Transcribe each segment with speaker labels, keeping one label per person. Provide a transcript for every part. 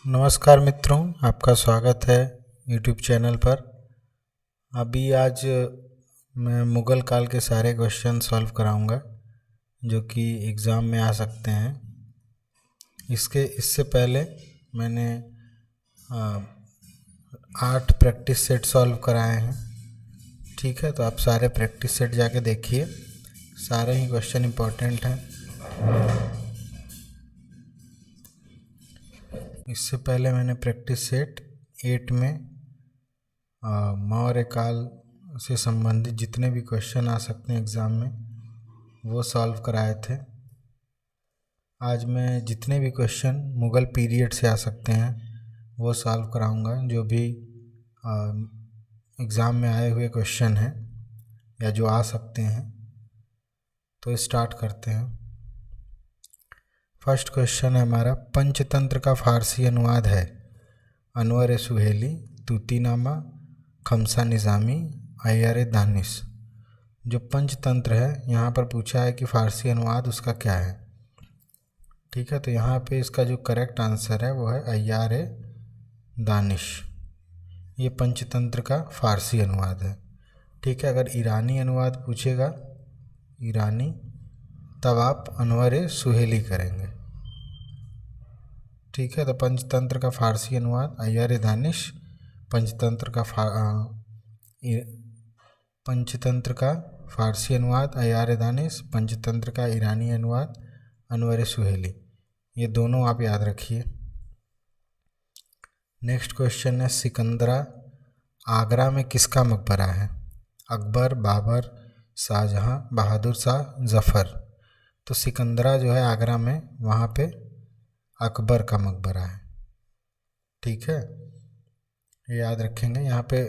Speaker 1: नमस्कार मित्रों, आपका स्वागत है यूट्यूब चैनल पर। आज मैं मुग़ल काल के सारे क्वेश्चन सॉल्व कराऊंगा जो कि एग्ज़ाम में आ सकते हैं। इससे पहले मैंने 8 प्रैक्टिस सेट सॉल्व कराए हैं। ठीक है, तो आप सारे प्रैक्टिस सेट जाके देखिए, सारे ही क्वेश्चन इम्पोर्टेंट हैं। इससे पहले मैंने प्रैक्टिस सेट 8 में मौर्य काल से संबंधित जितने भी क्वेश्चन आ सकते हैं एग्ज़ाम में वो सॉल्व कराए थे। आज मैं जितने भी क्वेश्चन मुग़ल पीरियड से आ सकते हैं वो सॉल्व कराऊंगा, जो भी एग्ज़ाम में आए हुए क्वेश्चन हैं या जो आ सकते हैं। तो स्टार्ट करते हैं। फर्स्ट क्वेश्चन है हमारा, पंचतंत्र का फारसी अनुवाद है अनवर सुहेली, तूतीनामा, खमसा निज़ामी, अय्यर दानिश। जो पंचतंत्र है यहाँ पर पूछा है कि फ़ारसी अनुवाद उसका क्या है। ठीक है, तो यहाँ पे इसका जो करेक्ट आंसर है वो है अय्यर दानिश। ये पंचतंत्र का फ़ारसी अनुवाद है। ठीक है, अगर ईरानी अनुवाद पूछेगा ईरानी, तब आप अनवर सुहेली करेंगे। ठीक है, तो पंचतंत्र का फ़ारसी अनुवाद अय्यर दानिश, पंचतंत्र का फ़ारसी अनुवाद अय्यर दानिश, पंचतंत्र का ईरानी अनुवाद अनवर सुहेली। ये दोनों आप याद रखिए। नेक्स्ट क्वेश्चन है, सिकंदरा आगरा में किसका मकबरा है? अकबर, बाबर, शाहजहां, बहादुर शाह, जफ़र। तो सिकंदरा जो है आगरा में, वहाँ पे अकबर का मकबरा है। ठीक है, ये याद रखेंगे। यहाँ पे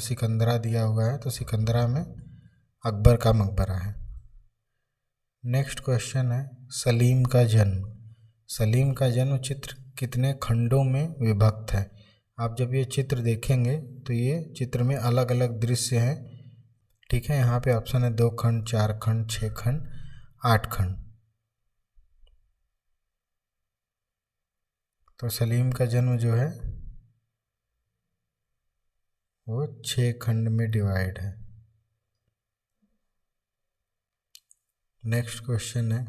Speaker 1: सिकंदरा दिया हुआ है, तो सिकंदरा में अकबर का मकबरा है। नेक्स्ट क्वेश्चन है, सलीम का जन्म। सलीम का जन्म चित्र कितने खंडों में विभक्त है? आप जब ये चित्र देखेंगे तो ये चित्र में अलग अलग दृश्य हैं। ठीक है, यहाँ पे ऑप्शन है 2 खंड, 4 खंड, 6 खंड, 8 खंड। तो सलीम का जन्म जो है वो 6 खंड में डिवाइड है। नेक्स्ट क्वेश्चन है,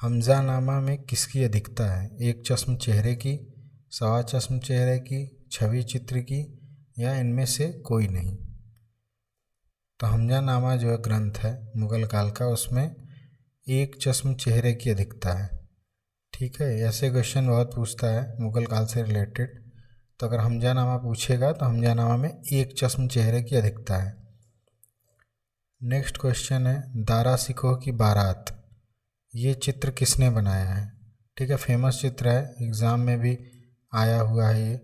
Speaker 1: हमजा नामा में किसकी अधिकता है? एक चश्म चेहरे की, सवा चश्म चेहरे की, छवि चित्र की, या इनमें से कोई नहीं? तो हमजा नामा जो है ग्रंथ है मुग़ल काल का, उसमें एक चश्म चेहरे की अधिकता है। ठीक है, ऐसे क्वेश्चन बहुत पूछता है मुग़ल काल से रिलेटेड। तो अगर हमजा नामा पूछेगा तो हमजा नामा में एक चश्म चेहरे की अधिकता है। नेक्स्ट क्वेश्चन है, दारा सिकोह की बारात, ये चित्र किसने बनाया है? ठीक है, फेमस चित्र है, एग्ज़ाम में भी आया हुआ है ये,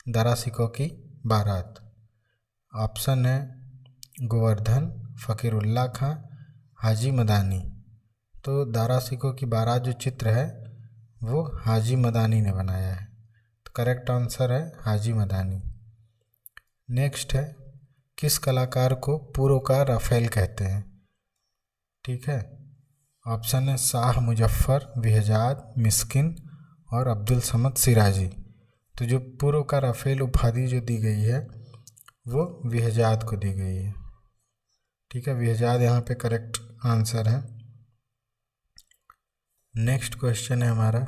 Speaker 1: दारा सिकोह की बारात। ऑप्शन है गोवर्धन, फ़कीरुल्लाह खां, हाजी मदानी। तो दारा सिकोह की बारात जो चित्र है वो हाजी मदानी ने बनाया है। तो करेक्ट आंसर है हाजी मदानी। नेक्स्ट है, किस कलाकार को पुरकार राफेल कहते हैं? ठीक है, ऑप्शन है शाह मुजफ्फर, विहजाद, मिस्किन और अब्दुल समद सिराजी। तो जो पुरकार राफेल उपाधि जो दी गई है वो विहजाद को दी गई है। ठीक है, विहजाद यहाँ पे करेक्ट आंसर है। नेक्स्ट क्वेश्चन है हमारा,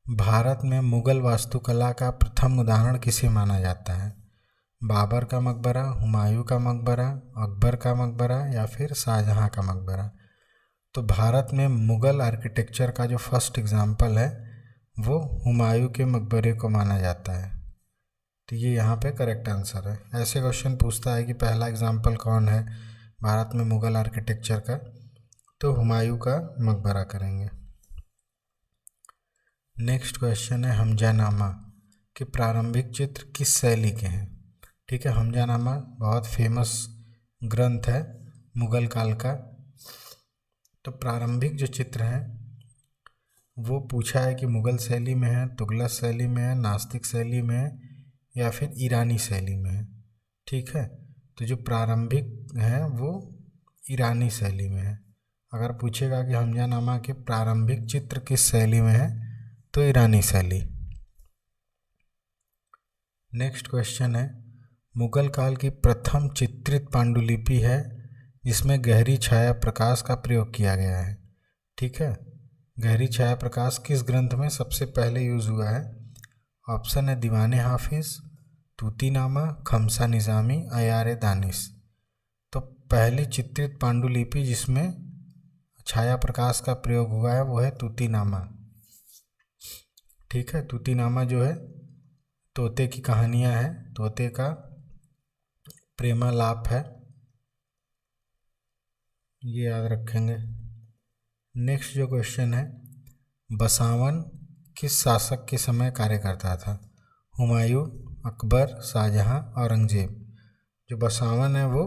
Speaker 1: भारत में मुग़ल वास्तुकला का प्रथम उदाहरण किसे माना जाता है? बाबर का मकबरा, हुमायूं का मकबरा, अकबर का मकबरा, या फिर शाहजहां का मकबरा? तो भारत में मुग़ल आर्किटेक्चर का जो फर्स्ट एग्जाम्पल है वो हुमायूं के मकबरे को माना जाता है। तो ये यहाँ पे करेक्ट आंसर है। ऐसे क्वेश्चन पूछता है कि पहला एग्जाम्पल कौन है भारत में मुग़ल आर्किटेक्चर का, तो हुमायूं का मकबरा करेंगे। नेक्स्ट क्वेश्चन है, हमजानामा के प्रारंभिक चित्र किस शैली के हैं? ठीक है, हमजानामा बहुत फेमस ग्रंथ है मुग़ल काल का। तो प्रारंभिक जो चित्र हैं वो पूछा है कि मुग़ल शैली में है, तुगलक शैली में है, नास्तिक शैली में है, या फिर ईरानी शैली में है। ठीक है, तो जो प्रारंभिक हैं वो ईरानी शैली में है। अगर पूछेगा कि हमजानामा के प्रारंभिक चित्र किस शैली में है, तो ईरानी शैली। नेक्स्ट क्वेश्चन है, मुगल काल की प्रथम चित्रित पांडुलिपि है जिसमें गहरी छाया प्रकाश का प्रयोग किया गया है। ठीक है, गहरी छाया प्रकाश किस ग्रंथ में सबसे पहले यूज़ हुआ है? ऑप्शन है दीवाने हाफिज, तूतीनामा, खमसा निज़ामी, अयारे दानिश। तो पहली चित्रित पांडुलिपि जिसमें छाया प्रकाश का प्रयोग हुआ है वो है तूतीनामा। ठीक है, तूतीनामा जो है तोते की कहानियाँ हैं, तोते का प्रेमालाप है, ये याद रखेंगे। नेक्स्ट जो क्वेश्चन है, बसावन किस शासक के समय कार्य करता था? हुमायूं, अकबर, शाहजहां, औरंगजेब। जो बसावन है वो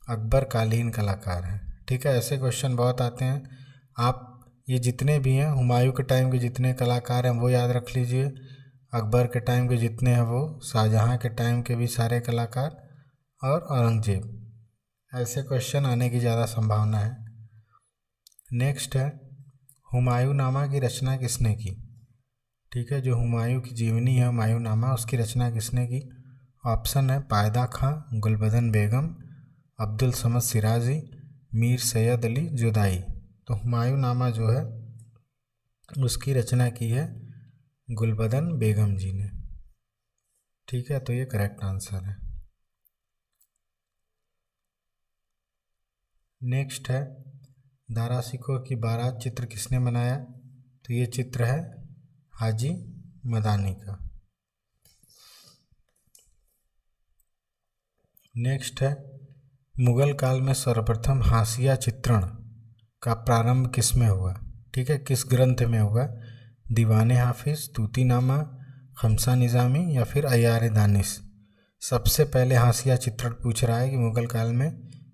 Speaker 1: अकबर कालीन कलाकार हैं। ठीक है, ऐसे क्वेश्चन बहुत आते हैं। आप ये जितने भी हैं, हुमायूं के टाइम के जितने कलाकार हैं वो याद रख लीजिए, अकबर के टाइम के जितने हैं वो, शाहजहां के टाइम के भी सारे कलाकार, और औरंगजेब। ऐसे क्वेश्चन आने की ज़्यादा संभावना है। नेक्स्ट है, हुमायूंनामा की रचना किसने की? ठीक है, जो हुमायूं की जीवनी है हुमायूंनामा, उसकी रचना किसने की? ऑप्शन है पायदा खां, गुलबदन बेगम, अब्दुल समद सिराजी, मीर सैयद अली जुदाई। तो हुमायूंनामा जो है उसकी रचना की है गुलबदन बेगम जी ने। ठीक है, तो ये करेक्ट आंसर है। नेक्स्ट है, दारा सिकोह की बारात चित्र किसने बनाया? तो ये चित्र है हाजी मदानी का। नेक्स्ट है, मुगल काल में सर्वप्रथम हाशिया चित्रण का प्रारंभ किस में हुआ? ठीक है, किस ग्रंथ में हुआ? दीवाने हाफिज, तूतीनामा, खमसा निज़ामी या फिर अयारे दानिश। सबसे पहले हाशिया चित्रण पूछ रहा है कि मुगल काल में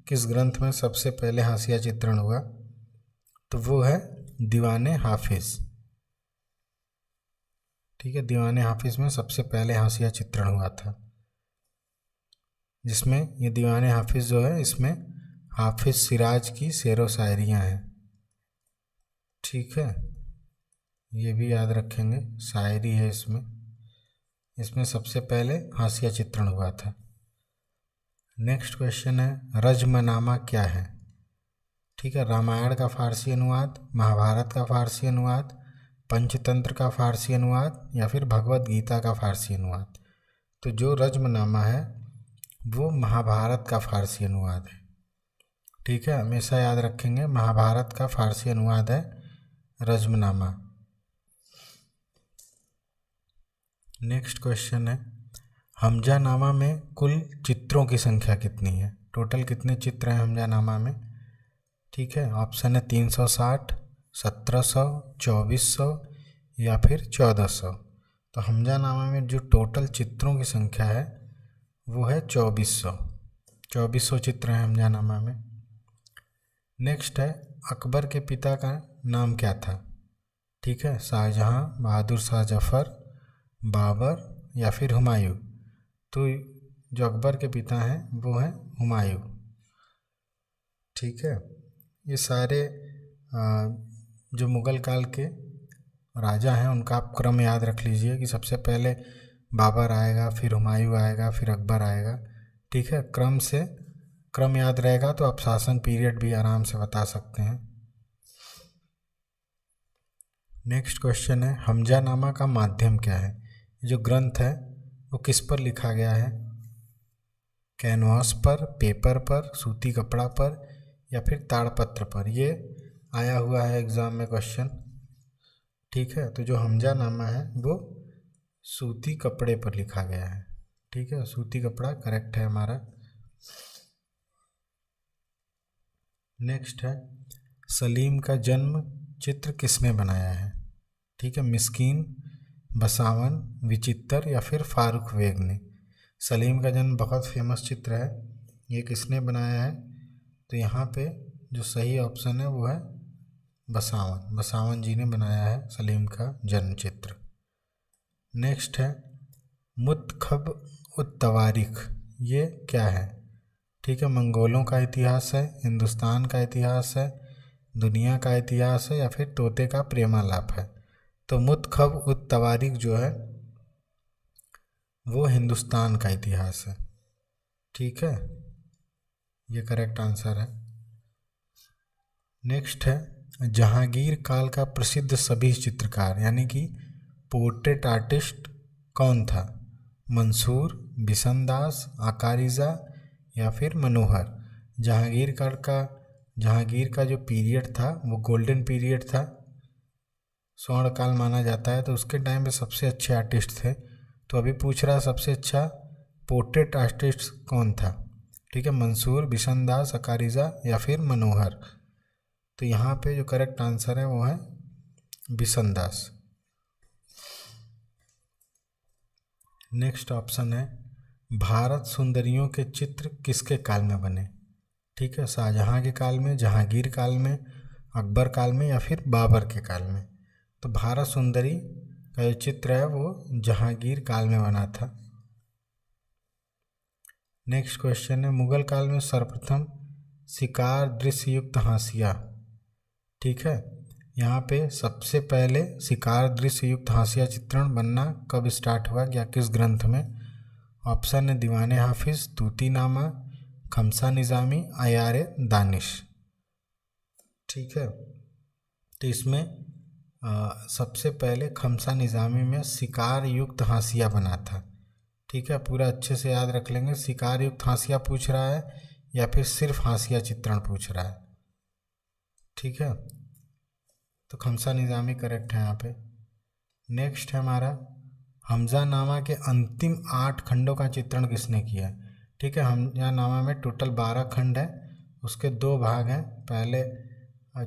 Speaker 1: किस ग्रंथ में सबसे पहले हाशिया चित्रण हुआ? तो वो है दीवाने हाफिज। ठीक है, दीवाने हाफिज में सबसे पहले हाशिया चित्रण हुआ था, जिसमें ये दीवाने हाफिज जो है इसमें हाफिज सिराज की शेरो शायरियाँ हैं। ठीक है, ये भी याद रखेंगे, शायरी है इसमें। इसमें सबसे पहले हाशिया चित्रण हुआ था। नेक्स्ट क्वेश्चन है, रज्मनामा क्या है? ठीक है, रामायण का फारसी अनुवाद, महाभारत का फारसी अनुवाद, पंचतंत्र का फारसी अनुवाद या फिर भगवत गीता का फारसी अनुवाद। तो जो रज्मनामा है वो महाभारत का फारसी अनुवाद है। ठीक है, हमेशा याद रखेंगे, महाभारत का फारसी अनुवाद है रज्मनामा। नेक्स्ट क्वेश्चन है, हमजानामा में कुल चित्रों की संख्या कितनी है? टोटल कितने चित्र हैं हमजानामा में? ठीक है, ऑप्शन है 360, 1700, 2400 या फिर 1400। तो हमजानामा में जो टोटल चित्रों की संख्या है वो है 2400 चित्र हैं हमजानामा में। नेक्स्ट है, अकबर के पिता का नाम क्या था? ठीक है, शाहजहां, बहादुर शाह जफ़र, बाबर या फिर हुमायूं। तो जो अकबर के पिता हैं वो हैं हुमायूं। ठीक है, ये सारे जो मुग़ल काल के राजा हैं उनका आप क्रम याद रख लीजिए कि सबसे पहले बाबर आएगा, फिर हुमायूं आएगा, फिर अकबर आएगा। ठीक है, क्रम याद रहेगा तो आप शासन पीरियड भी आराम से बता सकते हैं। नेक्स्ट क्वेश्चन है, हमजानामा का माध्यम क्या है? जो ग्रंथ है वो किस पर लिखा गया है? कैनवास पर, पेपर पर, सूती कपड़ा पर या फिर ताड़पत्र पर? ये आया हुआ है एग्ज़ाम में क्वेश्चन। ठीक है, तो जो हमजानामा है वो सूती कपड़े पर लिखा गया है। ठीक है, सूती कपड़ा करेक्ट है हमारा। नेक्स्ट है, सलीम का जन्म चित्र किसने बनाया है? ठीक है, मिस्कीन, बसावन, विचित्र या फिर फारूक बेग ने। सलीम का जन्म बहुत फेमस चित्र है, ये किसने बनाया है? तो यहाँ पे जो सही ऑप्शन है वो है बसावन जी ने बनाया है सलीम का जन्म चित्र। नेक्स्ट है, मुतखब उत तवारीख, ये क्या है? ठीक है, मंगोलों का इतिहास है, हिंदुस्तान का इतिहास है, दुनिया का इतिहास है या फिर तोते का प्रेमालाप है? तो मुतखब उत तवारीख जो है वो हिंदुस्तान का इतिहास है। ठीक है, ये करेक्ट आंसर है। नेक्स्ट है जहांगीर काल का प्रसिद्ध सभी चित्रकार यानी कि पोर्ट्रेट आर्टिस्ट कौन था? मंसूर, बिशनदास, आकारीजा या फिर मनोहर। जहांगीर का जो पीरियड था वो गोल्डन पीरियड था, स्वर्ण काल माना जाता है, तो उसके टाइम पे सबसे अच्छे आर्टिस्ट थे। तो अभी पूछ रहा है सबसे अच्छा पोर्ट्रेट आर्टिस्ट कौन था? ठीक है, मंसूर, बिशनदास, अकारीजा या फिर मनोहर। तो यहाँ पे जो करेक्ट आंसर है वो है बिशनदास। नेक्स्ट ऑप्शन है भारत सुंदरियों के चित्र किसके काल में बने? ठीक है, शाहजहां के काल में, जहांगीर काल में, अकबर काल में या फिर बाबर के काल में। तो भारत सुंदरी का जो चित्र है वो जहांगीर काल में बना था। नेक्स्ट क्वेश्चन है मुगल काल में सर्वप्रथम शिकार दृश्य युक्त हाशिया। ठीक है, यहाँ पे सबसे पहले शिकार दृश्य युक्त हाशिया चित्रण बनना कब स्टार्ट हुआ या किस ग्रंथ में? ऑप्शन है दीवाने हाफिज, तूतीनामा, खमसा निज़ामी, अयारे दानिश। ठीक है, तो इसमें सबसे पहले खमसा निज़ामी में शिकार युक्त हाशिया बना था। ठीक है, पूरा अच्छे से याद रख लेंगे, शिकार युक्त हाशिया पूछ रहा है या फिर सिर्फ हाशिया चित्रण पूछ रहा है। ठीक है, तो खमसा निज़ामी करेक्ट है यहाँ पे। नेक्स्ट है हमारा हमज़ानामा के अंतिम 8 खंडों का चित्रण किसने किया है? ठीक है, हमज़ानामा में टोटल 12 खंड है, उसके 2 भाग हैं, पहले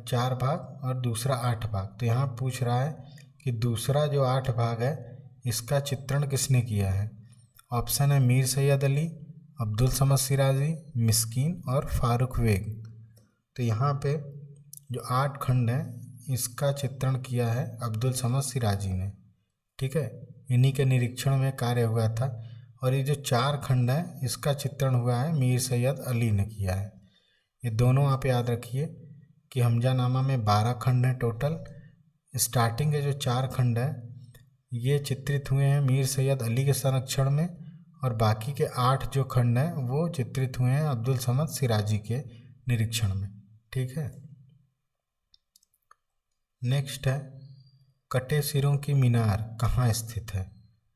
Speaker 1: 4 भाग और दूसरा 8 भाग। तो यहाँ पूछ रहा है कि दूसरा जो 8 भाग है इसका चित्रण किसने किया है? ऑप्शन है मीर सैयद अली, अब्दुल समद सिराजी, मिस्कीन और फारूक बेग। तो यहाँ पे जो 8 खंड है इसका चित्रण किया है अब्दुल समद सिराजी ने। ठीक है, इन्हीं के निरीक्षण में कार्य हुआ था। और ये जो 4 खंड है इसका चित्रण हुआ है मीर सैयद अली ने किया है। ये दोनों आप याद रखिए कि हमज़ानामा में 12 खंड हैं टोटल। स्टार्टिंग के जो 4 खंड है ये चित्रित हुए हैं मीर सैयद अली के संरक्षण में, और बाकी के 8 जो खंड हैं वो चित्रित हुए हैं अब्दुल समद सिराजी के निरीक्षण में। ठीक है, नेक्स्ट है कटे सिरों की मीनार कहाँ स्थित है?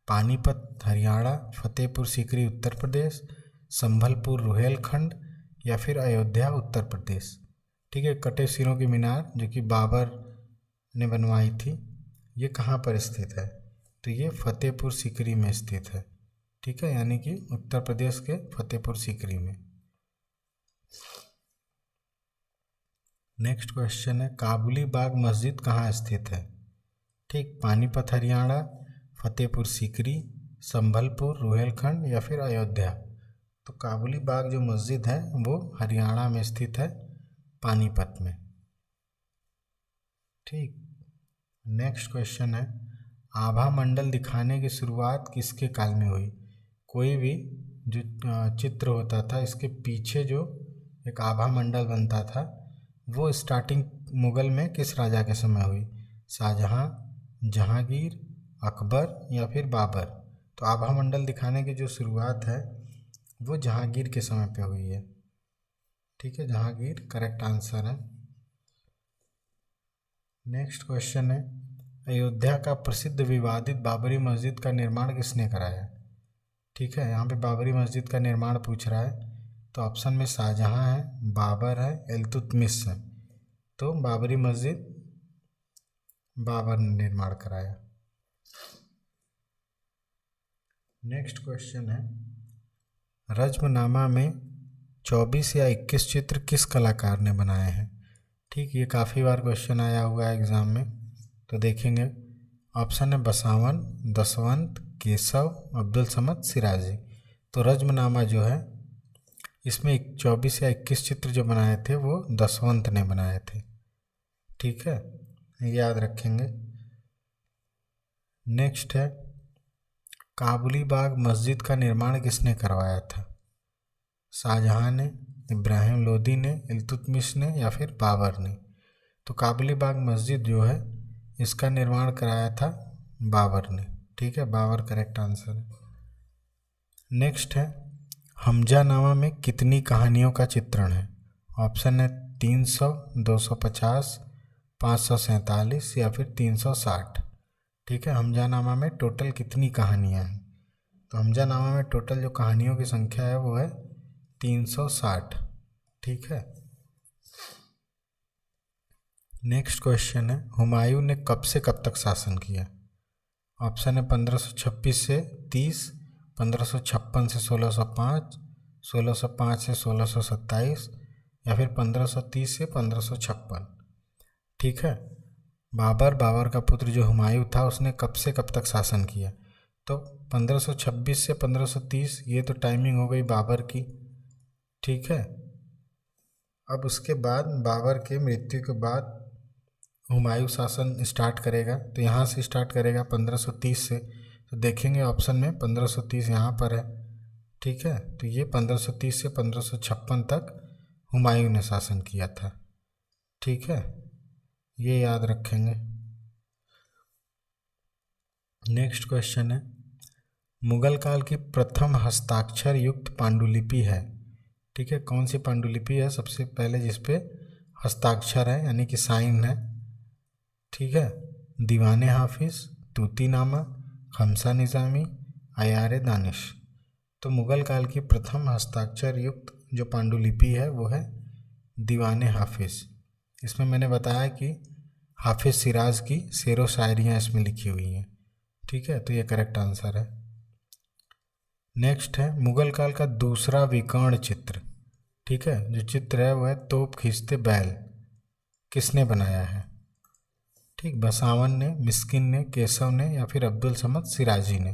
Speaker 1: पानीपत हरियाणा, फतेहपुर सीकरी उत्तर प्रदेश, संभलपुर रुहेलखंड या फिर अयोध्या उत्तर प्रदेश। ठीक है, कटे सिरों की मीनार जो कि बाबर ने बनवाई थी, ये कहाँ पर स्थित है? तो ये फतेहपुर सीकरी में स्थित है। ठीक है, यानी कि उत्तर प्रदेश के फतेहपुर सीकरी में। नेक्स्ट क्वेश्चन है काबुली बाग मस्जिद कहाँ स्थित है? ठीक, पानीपत हरियाणा, फतेहपुर सीकरी, संभलपुर रुहेलखंड या फिर अयोध्या। तो काबुली बाग जो मस्जिद है वो हरियाणा में स्थित है, पानीपत में। ठीक, नेक्स्ट क्वेश्चन है आभा मंडल दिखाने की शुरुआत किसके काल में हुई? कोई भी जो चित्र होता था इसके पीछे जो एक आभा मंडल बनता था वो स्टार्टिंग मुगल में किस राजा के समय हुई? शाहजहां, जहांगीर, अकबर या फिर बाबर। तो आभा मंडल दिखाने की जो शुरुआत है वो जहांगीर के समय पे हुई है। ठीक है, जहांगीर करेक्ट आंसर है। नेक्स्ट क्वेश्चन है अयोध्या का प्रसिद्ध विवादित बाबरी मस्जिद का निर्माण किसने कराया? ठीक है, यहाँ पे बाबरी मस्जिद का निर्माण पूछ रहा है। तो ऑप्शन में शाहजहां है, बाबर है, इल्तुतमिश है। तो बाबरी मस्जिद बाबर ने निर्माण कराया। नेक्स्ट क्वेश्चन है रज्मनामा में 24 या 21 चित्र किस कलाकार ने बनाए हैं? ठीक, ये काफ़ी बार क्वेश्चन आया हुआ है एग्ज़ाम में, तो देखेंगे। ऑप्शन है बसावन, दसवंत, केशव, अब्दुल समद सिराजी। तो रज्मनामा जो है इसमें 24 या 21 चित्र जो बनाए थे वो दसवंत ने बनाए थे। ठीक है, याद रखेंगे। नेक्स्ट है काबुली बाग मस्जिद का निर्माण किसने करवाया था? शाहजहां ने, इब्राहिम लोदी ने, इल्तुतमिश ने या फिर बाबर ने। तो काबुली बाग मस्जिद जो है इसका निर्माण कराया था बाबर ने। ठीक है, बाबर करेक्ट आंसर है। नेक्स्ट है हमजानामा में कितनी कहानियों का चित्रण है। ऑप्शन है 300, 250, 547 या फिर 360। ठीक है, हमजानामा में टोटल कितनी कहानियाँ हैं। तो हमजानामा में टोटल जो कहानियों की संख्या है वो है 360। ठीक है। नेक्स्ट क्वेश्चन है हुमायूं ने कब से कब तक शासन किया। ऑप्शन है 1526 से 30, 1556 से 1605, 1605 से 1627 या फिर 1530 से 1556। ठीक है। बाबर का पुत्र जो हुमायूं था उसने कब से कब तक शासन किया। तो 1526 से 1530 ये तो टाइमिंग हो गई बाबर की। ठीक है। अब उसके बाद बाबर के मृत्यु के बाद हुमायूं शासन स्टार्ट करेगा। तो यहाँ से स्टार्ट करेगा 1530 से। तो देखेंगे ऑप्शन में 1530 यहाँ पर है। ठीक है। तो ये 1530 से 1556 तक हुमायूं ने शासन किया था। ठीक है, ये याद रखेंगे। नेक्स्ट क्वेश्चन है मुगल काल की प्रथम हस्ताक्षर युक्त पांडुलिपि है। ठीक है, कौन सी पांडुलिपि है सबसे पहले जिसपे हस्ताक्षर है यानी कि साइन है। ठीक है, दीवाने हाफिज, तूतीनामा, खमसा निज़ामी, अयारे दानिश। तो मुगल काल की प्रथम हस्ताक्षर युक्त जो पांडुलिपि है वो है दीवाने हाफिज। इसमें मैंने बताया कि हाफिज सिराज की शेरो शायरियाँ इसमें लिखी हुई हैं। ठीक है, तो ये करेक्ट आंसर है। नेक्स्ट है मुगल काल का दूसरा विकर्ण चित्र। ठीक है, जो चित्र है वो है तोप खींचते बैल। किसने बनाया है। ठीक, बसावन ने, मिस्किन ने, केशव ने या फिर अब्दुल समद सिराजी ने।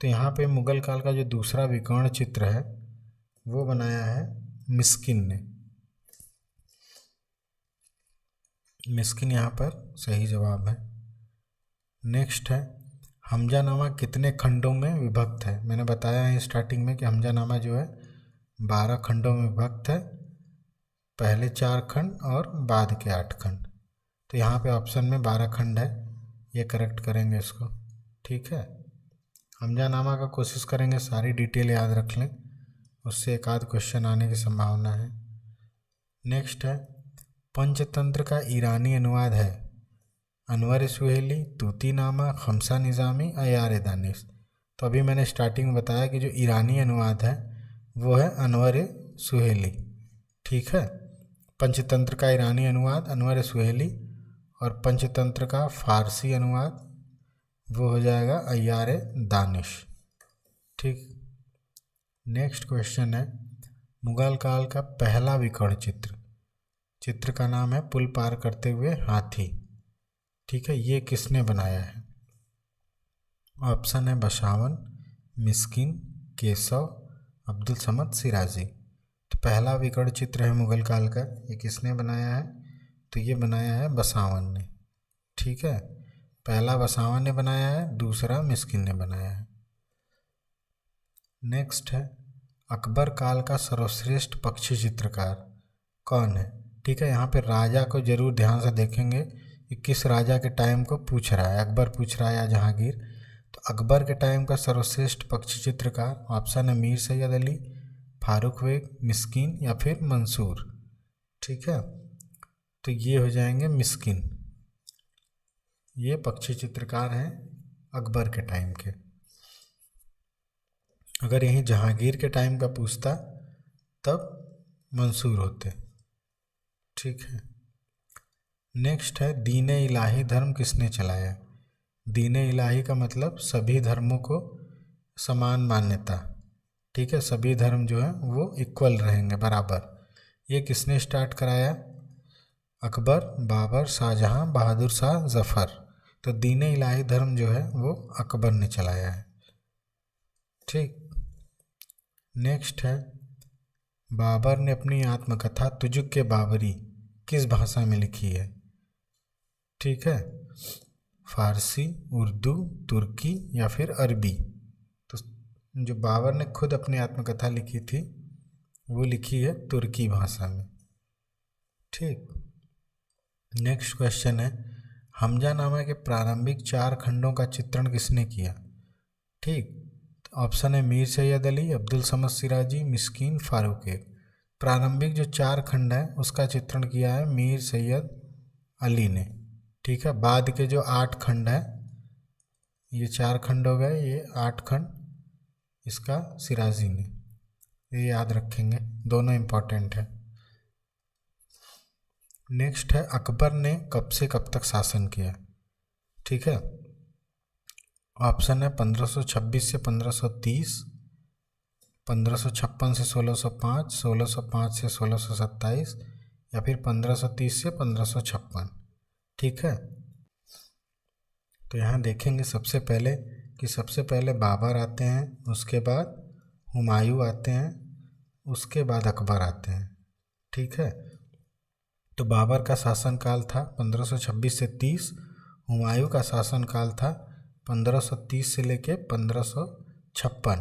Speaker 1: तो यहाँ पे मुगल काल का जो दूसरा विकर्ण चित्र है वो बनाया है मिस्किन ने। मिस्किन यहाँ पर सही जवाब है। नेक्स्ट है हमजानामा कितने खंडों में विभक्त है। मैंने बताया है स्टार्टिंग में कि हमजानामा जो है 12 खंडों में विभक्त है, पहले 4 खंड और बाद के 8 खंड। तो यहाँ पे ऑप्शन में 12 खंड है, ये करेक्ट करेंगे इसको। ठीक है, हमजानामा का कोशिश करेंगे सारी डिटेल याद रख लें, उससे एक आध क्वेश्चन आने की संभावना है। नेक्स्ट है पंचतंत्र का ईरानी अनुवाद है अनवर सुहेली, तूतीनामा, खमसा निज़ामी, अयार दानिश। तो अभी मैंने स्टार्टिंग में बताया कि जो ईरानी अनुवाद है वो है अनवर सुहेली। ठीक है, पंचतंत्र का ईरानी अनुवाद अनवर सुहेली और पंचतंत्र का फारसी अनुवाद वो हो जाएगा अय्यार दानिश। ठीक। नेक्स्ट क्वेश्चन है मुगल काल का पहला विकर्ण चित्र का नाम है पुल पार करते हुए हाथी। ठीक है, ये किसने बनाया है। ऑप्शन है बसावन, मिस्किन, केशव, अब्दुल समद सिराजी। तो पहला विकर्ण चित्र है मुगल काल का, ये किसने बनाया है। तो ये बनाया है बसावन ने। ठीक है, पहला बसावन ने बनाया है, दूसरा मिस्किन ने बनाया है। नेक्स्ट है अकबर काल का सर्वश्रेष्ठ पक्षी चित्रकार कौन है। ठीक है, यहाँ पे राजा को जरूर ध्यान से देखेंगे कि किस राजा के टाइम को पूछ रहा है, अकबर पूछ रहा है या जहांगीर। तो अकबर के टाइम का सर्वश्रेष्ठ पक्षी चित्रकार ऑप्शन है मीर सैयद अली, फारूक बेग, मिस्किन या फिर मंसूर। ठीक है, तो ये हो जाएंगे मिस्किन। ये पक्षी चित्रकार हैं अकबर के टाइम के। अगर यहीं जहांगीर के टाइम का पूछता तब मंसूर होते। ठीक है। नेक्स्ट है दीन इलाही धर्म किसने चलाया। दीन इलाही का मतलब सभी धर्मों को समान मान्यता। ठीक है, सभी धर्म जो है वो इक्वल रहेंगे, बराबर। ये किसने स्टार्ट कराया। अकबर, बाबर, शाहजहां, बहादुर शाह, जफ़र। तो दीन इलाही धर्म जो है वो अकबर ने चलाया है। ठीक। नेक्स्ट है बाबर ने अपनी आत्मकथा तुजुक के बाबरी किस भाषा में लिखी है। ठीक है, फारसी, उर्दू, तुर्की या फिर अरबी। तो जो बाबर ने खुद अपनी आत्मकथा लिखी थी वो लिखी है तुर्की भाषा में। ठीक। नेक्स्ट क्वेश्चन है हमजानामा के प्रारंभिक 4 खंडों का चित्रण किसने किया। ठीक, ऑप्शन है मीर सैयद अली, अब्दुल समद सिराजी, मिस्कीन, फारूक। प्रारंभिक जो 4 खंड है उसका चित्रण किया है मीर सैयद अली ने। ठीक है, बाद के जो 8 खंड है, ये 4 खंड हो गए, ये 8 खंड इसका सिराजी ने। ये याद रखेंगे, दोनों इम्पॉर्टेंट है। नेक्स्ट है अकबर ने कब से कब तक शासन किया। ठीक है, ऑप्शन है 1526 से 1530, 1556 से 1605, 1605 से 1627 या फिर 1530 से 1556। ठीक है, तो यहाँ देखेंगे सबसे पहले बाबर आते हैं, उसके बाद हुमायूं आते हैं, उसके बाद अकबर आते हैं। ठीक है, तो बाबर का शासनकाल था 1526 से 30, हुमायूं का शासनकाल था 1530 से लेके 1556।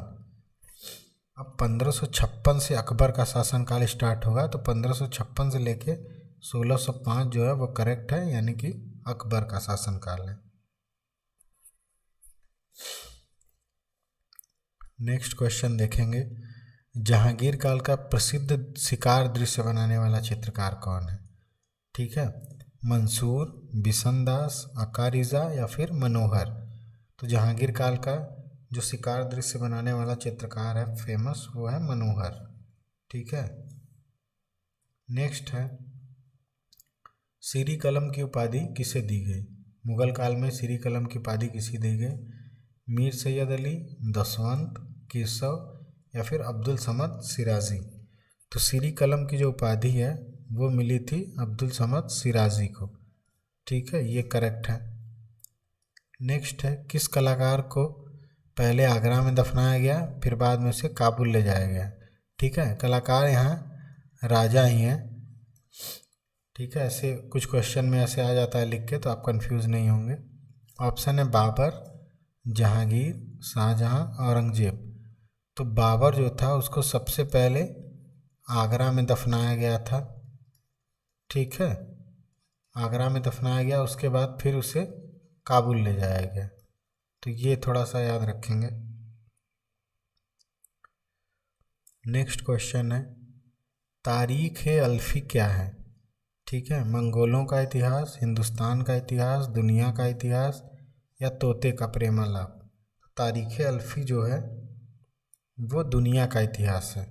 Speaker 1: अब 1556 से अकबर का शासनकाल स्टार्ट होगा, तो 1556 से लेके 1605 जो है वो करेक्ट है, यानी कि अकबर का शासनकाल है। नेक्स्ट क्वेश्चन देखेंगे, जहांगीर काल का प्रसिद्ध शिकार दृश्य बनाने वाला चित्रकार कौन है। ठीक है, मंसूर, बिशनदास, अकारिजा या फिर मनोहर। तो जहांगीर काल का जो शिकार दृश्य बनाने वाला चित्रकार है फेमस, वो है मनोहर। ठीक है, नेक्स्ट है सीरी कलम की उपाधि किसे दी गई। मुगल काल में सीरी कलम की उपाधि किसे दी गई, मीर सैयद अली, दसवंत, केशव या फिर अब्दुल समद सिराजी। तो सीरी कलम की जो उपाधि है वो मिली थी अब्दुल समद सिराजी को। ठीक है, ये करेक्ट है। नेक्स्ट है किस कलाकार को पहले आगरा में दफनाया गया, फिर बाद में उसे काबुल ले जाया गया। ठीक है, कलाकार यहाँ राजा ही हैं। ठीक है, ऐसे कुछ क्वेश्चन में ऐसे आ जाता है लिख के, तो आप कंफ्यूज नहीं होंगे। ऑप्शन है बाबर, जहांगीर, शाहजहां, औरंगजेब। तो बाबर जो था उसको सबसे पहले आगरा में दफनाया गया था। ठीक है, आगरा में दफनाया गया, उसके बाद फिर उसे काबुल ले जाया गया। तो ये थोड़ा सा याद रखेंगे। नेक्स्ट क्वेश्चन है तारीख अल्फी क्या है। ठीक है, मंगोलों का इतिहास, हिंदुस्तान का इतिहास, दुनिया का इतिहास या तोते का प्रेमालाप। तारीख अल्फी जो है वो दुनिया का इतिहास है।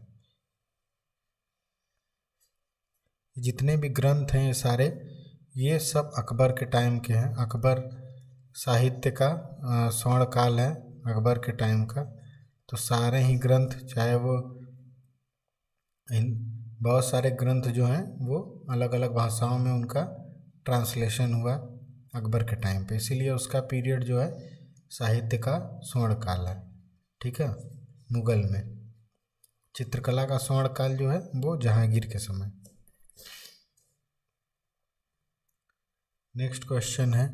Speaker 1: जितने भी ग्रंथ हैं ये सारे, ये सब अकबर के टाइम के हैं। अकबर साहित्य का स्वर्ण काल है अकबर के टाइम का। तो सारे ही ग्रंथ, चाहे वो बहुत सारे ग्रंथ जो हैं वो अलग अलग भाषाओं में उनका ट्रांसलेशन हुआ अकबर के टाइम पे, इसीलिए उसका पीरियड जो है साहित्य का स्वर्ण काल है। ठीक है, मुगल में चित्रकला का स्वर्ण काल जो है वो जहांगीर के समय। नेक्स्ट क्वेश्चन है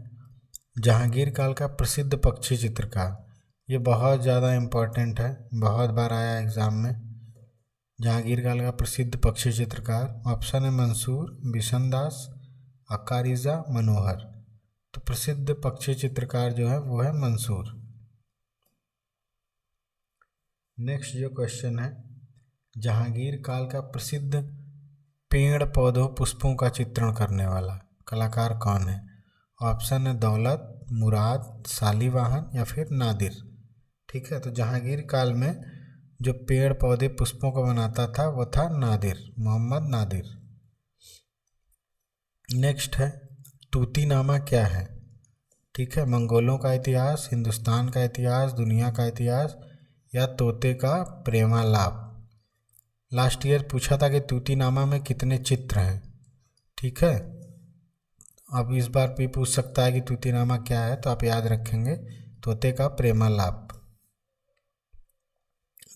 Speaker 1: जहांगीर काल का प्रसिद्ध पक्षी चित्रकार। ये बहुत ज़्यादा इम्पोर्टेंट है, बहुत बार आया एग्ज़ाम में। जहांगीर काल का प्रसिद्ध पक्षी चित्रकार, ऑप्शन है मंसूर, बिशनदास, अकारिजा, मनोहर। तो प्रसिद्ध पक्षी चित्रकार जो है वो है मंसूर। नेक्स्ट जो क्वेश्चन है जहांगीर काल का प्रसिद्ध पेड़ पौधों पुष्पों का चित्रण करने वाला कलाकार कौन है। ऑप्शन है दौलत, मुराद, शालीवाहन या फिर नादिर। ठीक है, तो जहांगीर काल में जो पेड़ पौधे पुष्पों को बनाता था वो था नादिर, मोहम्मद नादिर। नेक्स्ट है तूतीनामा क्या है। ठीक है, मंगोलों का इतिहास, हिंदुस्तान का इतिहास, दुनिया का इतिहास या तोते का प्रेमालाप। लास्ट ईयर पूछा था कि तूतीनामा में कितने चित्र हैं। ठीक है, अब इस बार भी पूछ सकता है कि तूतीनामा क्या है, तो आप याद रखेंगे तोते का प्रेमालाप।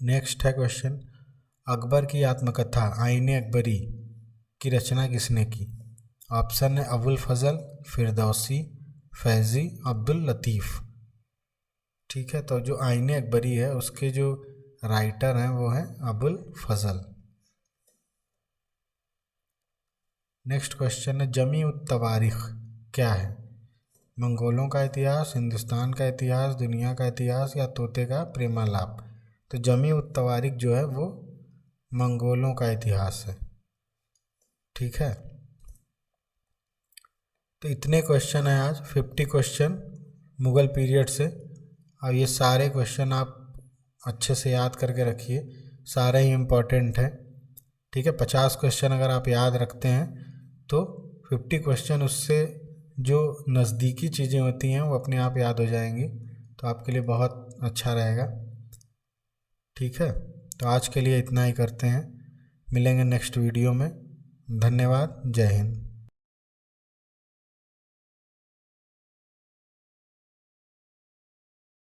Speaker 1: नेक्स्ट है क्वेश्चन अकबर की आत्मकथा आईने अकबरी की रचना किसने की। ऑप्शन है अबुल फजल, फिरदौसी, फैजी, अब्दुल लतीफ़। ठीक है, तो जो आईने अकबरी है उसके जो राइटर हैं वो हैं अबुल फजल। नेक्स्ट क्वेश्चन है जमी उत तवारीख क्या है। मंगोलों का इतिहास, हिंदुस्तान का इतिहास, दुनिया का इतिहास या तोते का प्रेमालाप। तो जमी उत तवारीख जो है वो मंगोलों का इतिहास है। ठीक है, तो इतने क्वेश्चन हैं आज, 50 क्वेश्चन मुग़ल पीरियड से। अब ये सारे क्वेश्चन आप अच्छे से याद करके रखिए, सारे ही इम्पोर्टेंट हैं। ठीक है, 50 क्वेश्चन अगर आप याद रखते हैं तो 50 क्वेश्चन उससे जो नज़दीकी चीज़ें होती हैं वो अपने आप याद हो जाएंगी, तो आपके लिए बहुत अच्छा रहेगा। ठीक है, तो आज के लिए इतना ही करते हैं, मिलेंगे नेक्स्ट वीडियो में। धन्यवाद, जय हिंद।